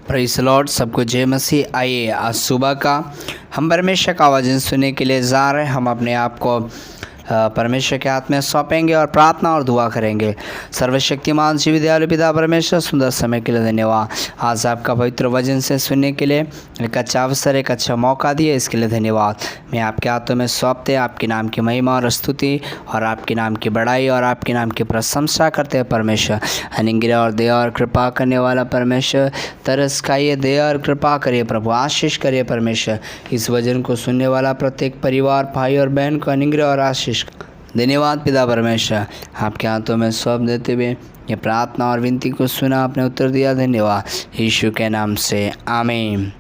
Praise Lord, सबको जय मसीह। आइए आज सुबह का हम परमेश्वर का वचन सुनने के लिए जा रहे हैं। हम अपने आप को परमेश्वर के हाथ में सौंपेंगे और प्रार्थना और दुआ करेंगे। सर्वशक्तिमान जीवी दयालु पिता परमेश्वर, सुंदर समय के लिए धन्यवाद। आज आपका पवित्र वचन से सुनने के लिए एक अच्छा अवसर, एक अच्छा मौका दिया, इसके लिए धन्यवाद। मैं आपके हाथों में सौंपते आपके नाम की महिमा और स्तुति और आपके नाम की बड़ाई और आपके नाम की प्रशंसा करते हैं। परमेश्वर अनुग्रह और दया और कृपा करने वाला परमेश्वर, तरस खाइए, दया और कृपा करिए प्रभु, आशीष करिए परमेश्वर। इस वचन को सुनने वाला प्रत्येक परिवार, भाई और बहन को अनुग्रह और आशीष। धन्यवाद पिता परमेश्वर, आपके हाथों में सौंप देते हुए ये प्रार्थना और विनती को सुना, आपने उत्तर दिया। धन्यवाद यीशु के नाम से, आमीन।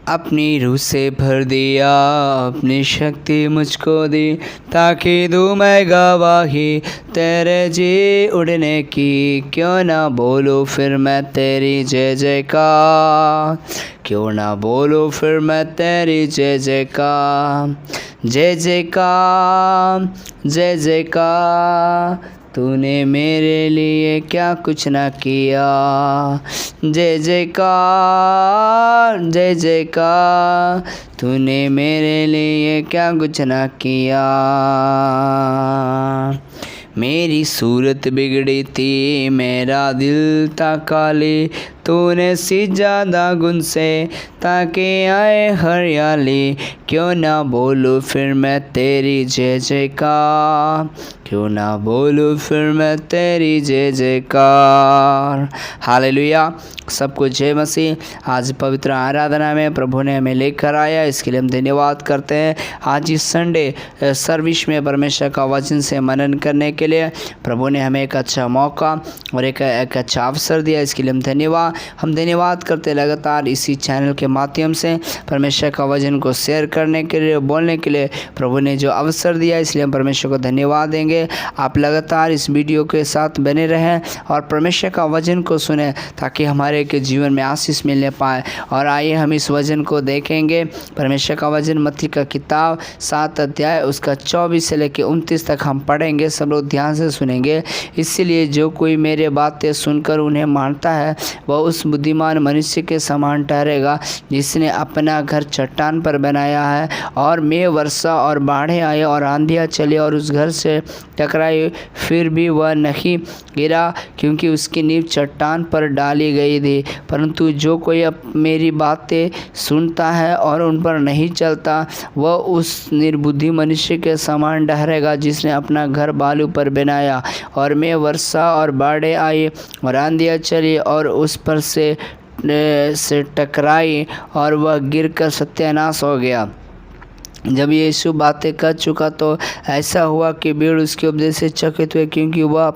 अपनी रूह से भर दिया, अपनी शक्ति मुझको दी, ताकि दूँ मैं गवाही तेरे जी उड़ने की। क्यों ना बोलूँ फिर मैं तेरी जय जयकार, क्यों ना बोलूँ फिर मैं तेरी जय जयकार। जय जयकार, जय जयकार, तूने मेरे लिए क्या कुछ ना किया। जय जयकार, जय जयकार, तूने मेरे लिए क्या कुछ ना किया। मेरी सूरत बिगड़ी थी, मेरा दिल था काली, तूने सी ज़्यादा गुण से ताकि आए हरियाली। क्यों ना बोलूँ फिर मैं तेरी जय जयकार, क्यों ना बोलूँ फिर मैं तेरी जय जयकार। हालेलुया, सबको जय मसीह। आज पवित्र आराधना में प्रभु ने हमें लेकर आया, इसके लिए हम धन्यवाद करते हैं। आज इस संडे सर्विस में परमेश्वर का वचन से मनन करने के लिए प्रभु ने हमें एक अच्छा मौका और एक अच्छा अवसर दिया, इसके लिए हम धन्यवाद करते। लगातार इसी चैनल के माध्यम से परमेश्वर का वचन को शेयर करने के लिए, बोलने के लिए प्रभु ने जो अवसर दिया, इसलिए हम परमेश्वर को धन्यवाद देंगे। आप लगातार इस वीडियो के साथ बने रहें और परमेश्वर का वचन को सुने, ताकि हमारे के जीवन में आशीष मिलने पाए। और आइए हम इस वचन को देखेंगे। परमेश्वर का वचन मत्ती का किताब 7 अध्याय उसका 24 से लेकर 29 तक हम पढ़ेंगे। सब लोग ध्यान से सुनेंगे। इसीलिए जो कोई मेरे बातें सुनकर उन्हें मानता है, वह उस बुद्धिमान मनुष्य के समान ठहरेगा, जिसने अपना घर चट्टान पर बनाया है। और मैं वर्षा और बाढ़ें आए और आंधियाँ चली और उस घर से टकराई, फिर भी वह नहीं गिरा, क्योंकि उसकी नींव चट्टान पर डाली गई थी। परंतु जो कोई अब मेरी बातें सुनता है और उन पर नहीं चलता, वह उस निर्बुद्धि मनुष्य के समान ठहरेगा, जिसने अपना घर बालू पर बनाया। और मैं वर्षा और बाढ़ें आई और आंधियाँ चली और उस पर से टकराई, और वह गिरकर सत्यानाश हो गया। जब यीशु बातें कर चुका तो ऐसा हुआ कि भीड़ उसके उपदेश से चकित हुए, क्योंकि वह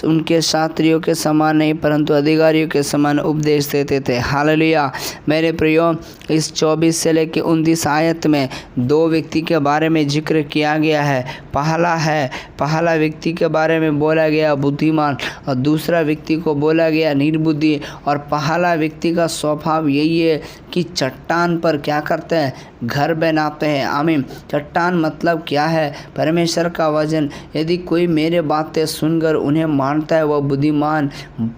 उनके शास्त्रियों के समान नहीं परंतु अधिकारियों के समान उपदेश देते थे। हालेलुया। मेरे प्रियो, इस 24 से लेकर 29 आयत में 2 व्यक्ति के बारे में जिक्र किया गया है। पहला व्यक्ति के बारे में बोला गया बुद्धिमान, और दूसरा व्यक्ति को बोला गया निर्बुद्धि। और पहला व्यक्ति का स्वभाव यही है कि चट्टान पर क्या करते हैं, घर बनाते हैं। आमीन। चट्टान मतलब क्या है? परमेश्वर का वचन। यदि कोई मेरे बातें सुनकर उन्हें मानता है, वह बुद्धिमान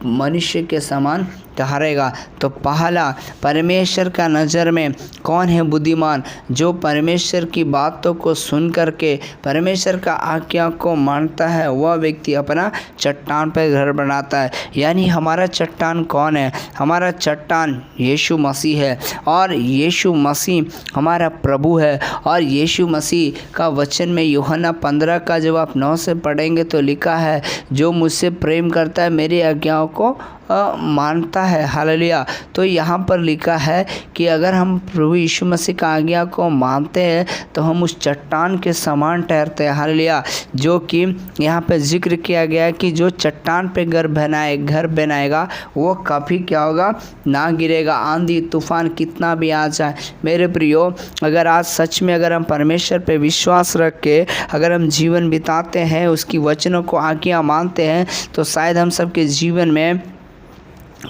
मनुष्य के समान ठहरेगा। तो पहला, परमेश्वर का नज़र में कौन है बुद्धिमान? जो परमेश्वर की बातों को सुन करके परमेश्वर का आज्ञा को मानता है, वह व्यक्ति अपना चट्टान पर घर बनाता है। यानी हमारा चट्टान कौन है? हमारा चट्टान यीशु मसीह है, और यीशु मसीह हमारा प्रभु है। और यीशु मसीह का वचन में यूहन्ना 15 का जब आप 9 से पढ़ेंगे तो लिखा है, जो मुझसे प्रेम करता है मेरी आज्ञाओं को मानता है। हालेलुया। तो यहाँ पर लिखा है कि अगर हम प्रभु यीशु मसीह का आज्ञा को मानते हैं तो हम उस चट्टान के समान ठहरते हैं। हालेलुया। जो कि यहाँ पे जिक्र किया गया है कि जो चट्टान पे घर बनाएगा वो कभी क्या होगा, ना गिरेगा। आंधी तूफान कितना भी आ जाए मेरे प्रियो, अगर आज सच में अगर हम परमेश्वर पे विश्वास रख के अगर हम जीवन बिताते हैं, उसकी वचनों को आज्ञा मानते हैं, तो शायद हम सबके जीवन में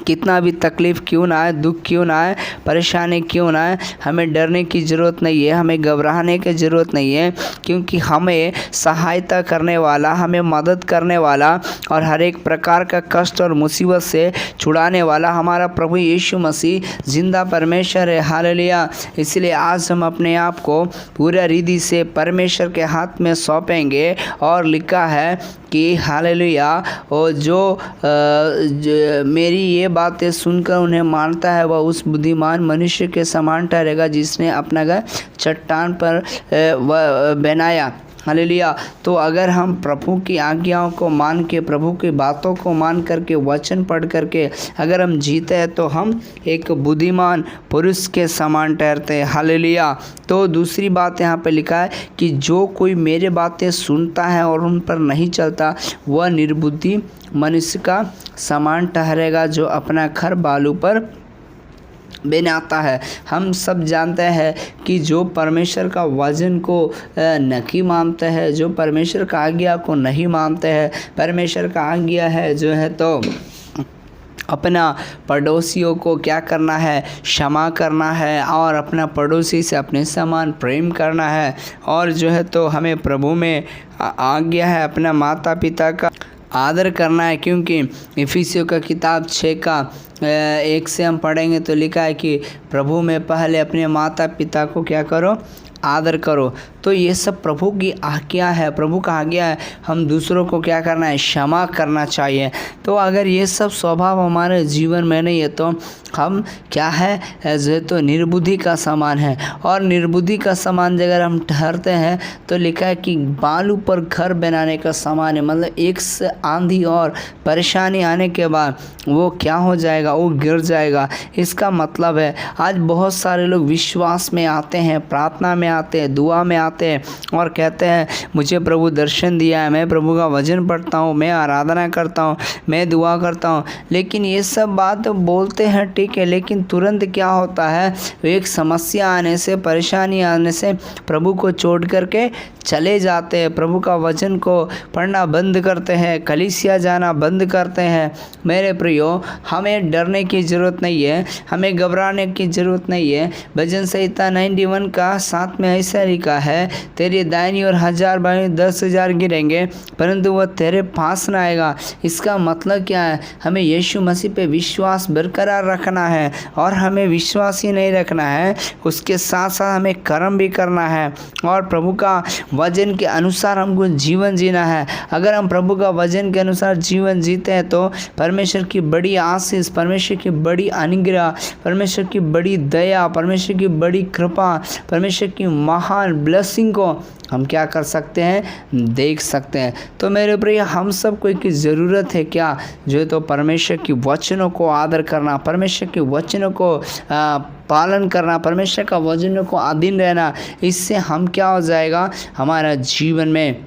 कितना भी तकलीफ़ क्यों ना आए, दुख क्यों ना आए, परेशानी क्यों ना आए, हमें डरने की ज़रूरत नहीं है, हमें घबराने की ज़रूरत नहीं है, क्योंकि हमें सहायता करने वाला, हमें मदद करने वाला और हर एक प्रकार का कष्ट और मुसीबत से छुड़ाने वाला हमारा प्रभु यीशु मसीह जिंदा परमेश्वर है। हालेलुया। इसलिए आज हम अपने आप को पूरा रीति से परमेश्वर के हाथ में सौंपेंगे। और लिखा है कि हालेलुया, और जो मेरी ये बातें सुनकर उन्हें मानता है वह उस बुद्धिमान मनुष्य के समान ठहरेगा जिसने अपना घर चट्टान पर बनाया। हालेलुया। तो अगर हम प्रभु की आज्ञाओं को मान के, प्रभु की बातों को मान करके, वचन पढ़ करके अगर हम जीते हैं तो हम एक बुद्धिमान पुरुष के समान ठहरते हैं। हालेलुया। तो दूसरी बात यहाँ पे लिखा है कि जो कोई मेरे बातें सुनता है और उन पर नहीं चलता वह निर्बुद्धि मनुष्य का समान ठहरेगा जो अपना घर बालू पर बनाता है। हम सब जानते हैं कि जो परमेश्वर का वचन को नहीं मानते हैं, जो परमेश्वर का आज्ञा को नहीं मानते हैं, परमेश्वर का आज्ञा है जो है तो अपना पड़ोसियों को क्या करना है, क्षमा करना है और अपना पड़ोसी से अपने समान प्रेम करना है। और जो है तो हमें प्रभु में आज्ञा है अपना माता पिता का आदर करना है, क्योंकि इफिसियों का किताब 6 का 1 से हम पढ़ेंगे तो लिखा है कि प्रभु में पहले अपने माता पिता को क्या करो, आदर करो। तो ये सब प्रभु की आज्ञा है, प्रभु का आज्ञा है। हम दूसरों को क्या करना है, क्षमा करना चाहिए। तो अगर ये सब स्वभाव हमारे जीवन में नहीं है तो हम क्या है जो तो निर्बुद्धि का समान है। और निर्बुद्धि का समान अगर हम ठहरते हैं तो लिखा है कि बालू पर घर बनाने का समान है। मतलब एक से आंधी और परेशानी आने के बाद वो क्या हो जाएगा, वो गिर जाएगा। इसका मतलब है आज बहुत सारे लोग विश्वास में आते हैं, प्रार्थना में आते हैं, दुआ में आते हैं और कहते हैं मुझे प्रभु दर्शन दिया है, मैं प्रभु का वचन पढ़ता हूँ, मैं आराधना करता हूँ, मैं दुआ करता हूँ। लेकिन ये सब बात बोलते हैं ठीक है, लेकिन तुरंत क्या होता है, एक समस्या आने से, परेशानी आने से प्रभु को छोड़ करके चले जाते हैं, प्रभु का वचन को पढ़ना बंद करते हैं, कलीसिया जाना बंद करते हैं। मेरे प्रियो, हमें डरने की ज़रूरत नहीं है, हमें घबराने की ज़रूरत नहीं है। भजन संहिता 91 का 7 में ऐसा लिखा है, तेरी दाहिनी ओर 1000 बाएं 10,000 गिरेंगे परंतु वह तेरे पास न आएगा। इसका मतलब क्या है, हमें यीशु मसीह पे विश्वास बरकरार रखना है। और हमें विश्वास ही नहीं रखना है, उसके साथ साथ हमें कर्म भी करना है और प्रभु का वचन के अनुसार हमको जीवन जीना है। अगर हम प्रभु का वचन के अनुसार जीवन जीते हैं तो परमेश्वर की बड़ी आशीष, परमेश्वर की बड़ी अनुग्रह, परमेश्वर की बड़ी दया, परमेश्वर की बड़ी कृपा, परमेश्वर की महान ब्लेसिंग को हम क्या कर सकते हैं, देख सकते हैं। तो मेरे प्रिय, हम सबको की ज़रूरत है क्या, जो तो परमेश्वर की वचनों को आदर करना, परमेश्वर के वचनों को पालन करना, परमेश्वर का वचनों को अधीन रहना। इससे हम क्या हो जाएगा, हमारा जीवन में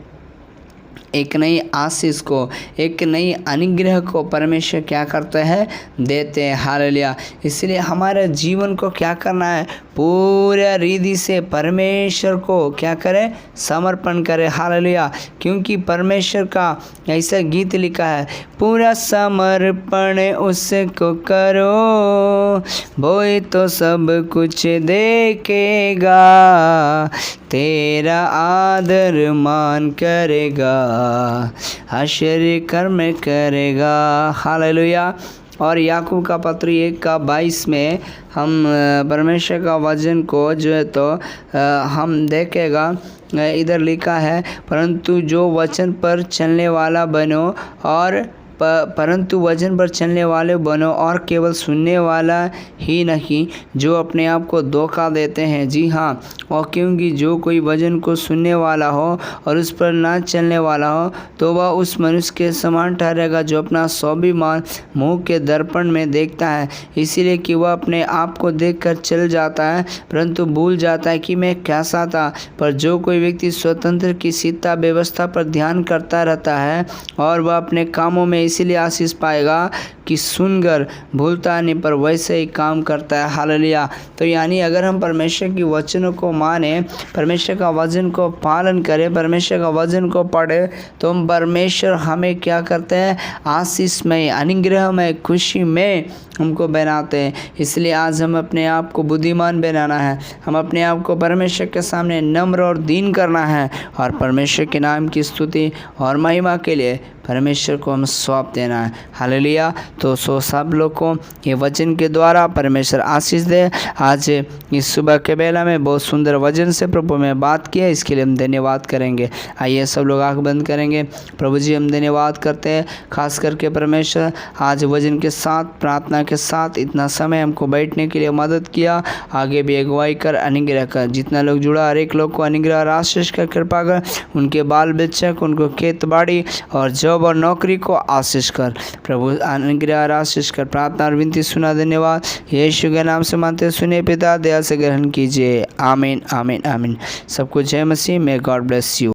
एक नई आशीष को, एक नई अनुग्रह को परमेश्वर क्या करते हैं, देते हैं। हालेलुया। इसलिए हमारे जीवन को क्या करना है, पूरा रीति से परमेश्वर को क्या करें, समर्पण करें। हालेलुया। क्योंकि परमेश्वर का ऐसा गीत लिखा है, पूरा समर्पण उसको करो, वो तो सब कुछ देखेगा, तेरा आदर मान करेगा, आश्चर्य कर्म करेगा। हालेलुया। और याकूब का पत्र 1 का 22 में हम परमेश्वर का वचन को जो है तो हम देखेगा, इधर लिखा है, परंतु जो वचन पर चलने वाला बनो और परंतु वचन पर चलने वाले बनो और केवल सुनने वाला ही नहीं जो अपने आप को धोखा देते हैं। जी हाँ, और क्योंकि जो कोई वचन को सुनने वाला हो और उस पर ना चलने वाला हो तो वह उस मनुष्य के समान ठहरेगा जो अपना स्वाभिमान मुँह के दर्पण में देखता है, इसीलिए कि वह अपने आप को देखकर चल जाता है परंतु भूल जाता है कि मैं कैसा था। पर जो कोई व्यक्ति स्वतंत्र की सीता व्यवस्था पर ध्यान करता रहता है और वह अपने कामों में इसीलिए आशीष पाएगा कि सुनकर भूलता नहीं पर वैसे ही काम करता है। हालेलुया। तो यानी अगर हम परमेश्वर की वचनों को माने, परमेश्वर का वचन को पालन करें, परमेश्वर का वचन को पढ़े, तो हम परमेश्वर हमें क्या करते हैं, आशीष में, अनुग्रह में, खुशी में हमको बनाते हैं। इसलिए आज हम अपने आप को बुद्धिमान बनाना है, हम अपने आप को परमेश्वर के सामने नम्र और दीन करना है और परमेश्वर के नाम की स्तुति और महिमा के लिए परमेश्वर को हम सौंप देना है। हालेलुया। तो सब लोग को ये वचन के द्वारा परमेश्वर आशीष दे। आज इस सुबह के बेला में बहुत सुंदर वचन से प्रभु में बात किया, इसके लिए हम धन्यवाद करेंगे। आइए सब लोग आंख बंद करेंगे। प्रभु जी हम धन्यवाद करते हैं, खास करके परमेश्वर आज वचन के साथ, प्रार्थना के साथ इतना समय हमको बैठने के लिए मदद किया। आगे भी अगुवाई कर, अनुग्रह कर। जितना लोग जुड़ा हर एक लोग को अनुग्रह और आशीष का कृपा कर। उनके बाल बच्चे को, उनको खेत बाड़ी और जॉब और नौकरी को आशीष कर। प्रभु अनुग्रह और आशीष कर। प्रार्थना और विनती सुना। धन्यवाद। यीशु के नाम से मानते सुने पिता, दया से ग्रहण कीजिए। आमीन आमीन आमीन। सबको जय मसीह। May God bless you.